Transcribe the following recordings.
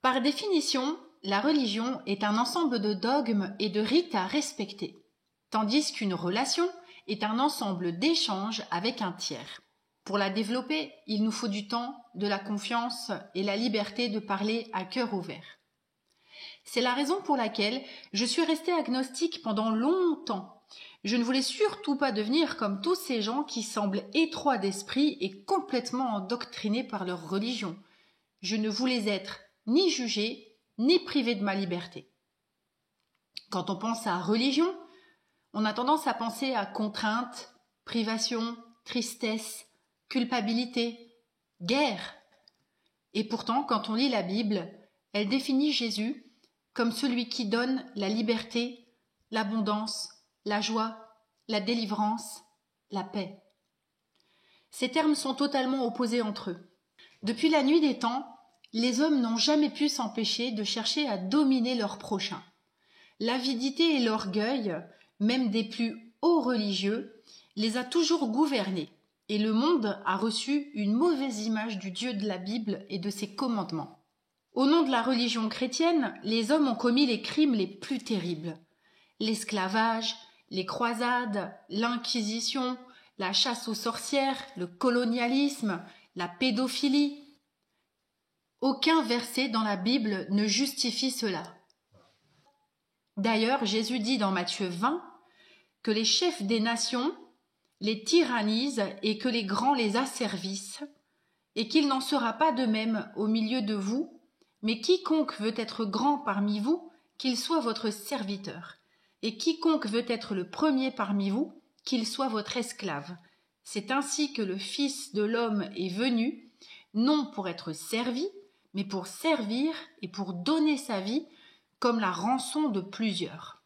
Par définition, la religion est un ensemble de dogmes et de rites à respecter, tandis qu'une relation est un ensemble d'échanges avec un tiers. Pour la développer, il nous faut du temps, de la confiance et la liberté de parler à cœur ouvert. C'est la raison pour laquelle je suis restée agnostique pendant longtemps. Je ne voulais surtout pas devenir comme tous ces gens qui semblent étroits d'esprit et complètement endoctrinés par leur religion. Je ne voulais être ni jugée, ni privée de ma liberté. Quand on pense à religion, on a tendance à penser à contrainte, privation, tristesse, culpabilité, guerre. Et pourtant, quand on lit la Bible, elle définit Jésus comme celui qui donne la liberté, l'abondance, la joie, la délivrance, la paix. Ces termes sont totalement opposés entre eux. Depuis la nuit des temps, les hommes n'ont jamais pu s'empêcher de chercher à dominer leur prochain. L'avidité et l'orgueil, même des plus hauts religieux, les a toujours gouvernés, et le monde a reçu une mauvaise image du Dieu de la Bible et de ses commandements. Au nom de la religion chrétienne, les hommes ont commis les crimes les plus terribles. L'esclavage, les croisades, l'inquisition, la chasse aux sorcières, le colonialisme, la pédophilie. Aucun verset dans la Bible ne justifie cela. D'ailleurs, Jésus dit dans Matthieu 20 que les chefs des nations les tyrannisent et que les grands les asservissent, et qu'il n'en sera pas de même au milieu de vous, mais quiconque veut être grand parmi vous, qu'il soit votre serviteur, et quiconque veut être le premier parmi vous, qu'il soit votre esclave. C'est ainsi que le Fils de l'homme est venu, non pour être servi, mais pour servir et pour donner sa vie comme la rançon de plusieurs.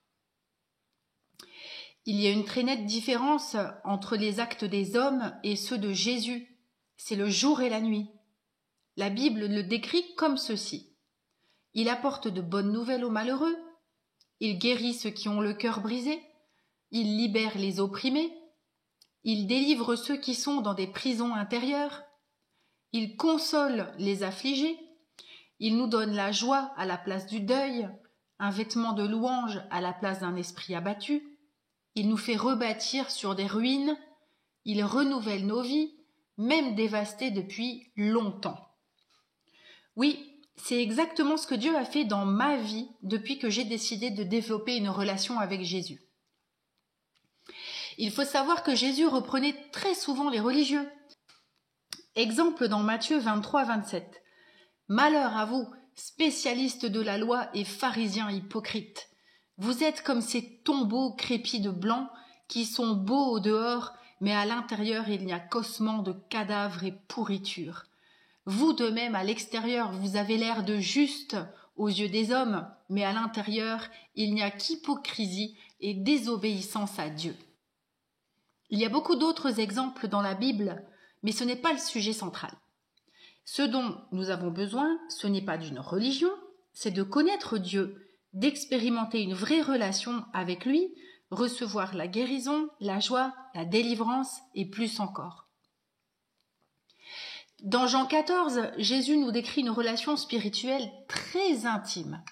Il y a une très nette différence entre les actes des hommes et ceux de Jésus. C'est le jour et la nuit. La Bible le décrit comme ceci. Il apporte de bonnes nouvelles aux malheureux. Il guérit ceux qui ont le cœur brisé. Il libère les opprimés. Il délivre ceux qui sont dans des prisons intérieures. Il console les affligés. Il nous donne la joie à la place du deuil, un vêtement de louange à la place d'un esprit abattu. Il nous fait rebâtir sur des ruines. Il renouvelle nos vies, même dévastées depuis longtemps. Oui, c'est exactement ce que Dieu a fait dans ma vie depuis que j'ai décidé de développer une relation avec Jésus. Il faut savoir que Jésus reprenait très souvent les religieux. Exemple dans Matthieu 23-27. Malheur à vous, spécialistes de la loi et pharisiens hypocrites. Vous êtes comme ces tombeaux crépis de blanc qui sont beaux au dehors, mais à l'intérieur il n'y a qu'ossements de cadavres et pourriture. Vous de même à l'extérieur vous avez l'air de juste aux yeux des hommes, mais à l'intérieur il n'y a qu'hypocrisie et désobéissance à Dieu. Il y a beaucoup d'autres exemples dans la Bible, mais ce n'est pas le sujet central. Ce dont nous avons besoin, ce n'est pas d'une religion, c'est de connaître Dieu, d'expérimenter une vraie relation avec lui, recevoir la guérison, la joie, la délivrance et plus encore. Dans Jean 14, Jésus nous décrit une relation spirituelle très intime.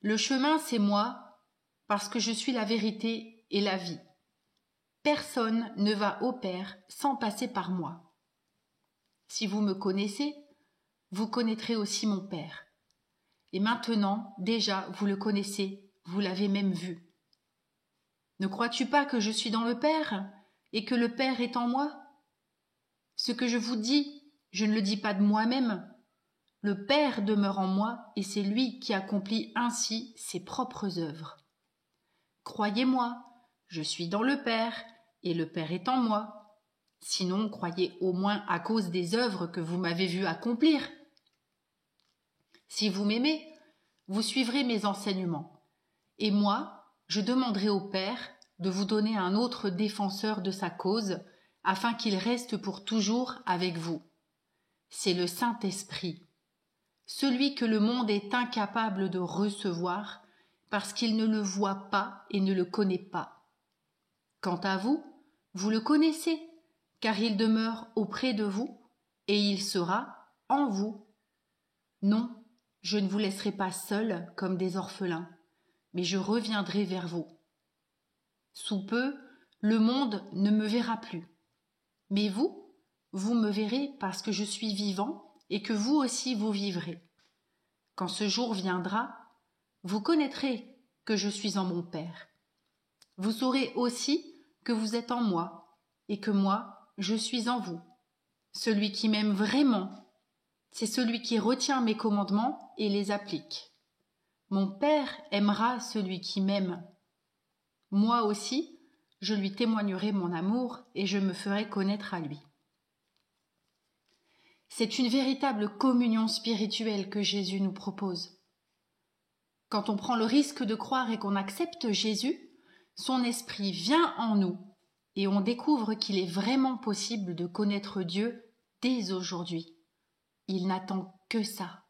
Le chemin, c'est moi, parce que je suis la vérité et la vie. Personne ne va au Père sans passer par moi. Si vous me connaissez, vous connaîtrez aussi mon Père. Et maintenant, déjà, vous le connaissez, vous l'avez même vu. Ne crois-tu pas que je suis dans le Père et que le Père est en moi ? Ce que je vous dis, je ne le dis pas de moi-même. Le Père demeure en moi et c'est lui qui accomplit ainsi ses propres œuvres. Croyez-moi, je suis dans le Père et le Père est en moi. Sinon, croyez au moins à cause des œuvres que vous m'avez vu accomplir. Si vous m'aimez, vous suivrez mes enseignements. Et moi, je demanderai au Père de vous donner un autre défenseur de sa cause, afin qu'il reste pour toujours avec vous. C'est le Saint-Esprit, celui que le monde est incapable de recevoir, parce qu'il ne le voit pas et ne le connaît pas. Quant à vous, vous le connaissez, car il demeure auprès de vous, et il sera en vous. Non, je ne vous laisserai pas seuls comme des orphelins, mais je reviendrai vers vous. Sous peu, le monde ne me verra plus. Mais vous, vous me verrez parce que je suis vivant et que vous aussi vous vivrez. Quand ce jour viendra, vous connaîtrez que je suis en mon Père. Vous saurez aussi que vous êtes en moi et que moi, je suis en vous. Celui qui m'aime vraiment, c'est celui qui retient mes commandements et les applique. Mon Père aimera celui qui m'aime. Moi aussi, je lui témoignerai mon amour et je me ferai connaître à lui. C'est une véritable communion spirituelle que Jésus nous propose. Quand on prend le risque de croire et qu'on accepte Jésus, son esprit vient en nous et on découvre qu'il est vraiment possible de connaître Dieu dès aujourd'hui. Il n'attend que ça.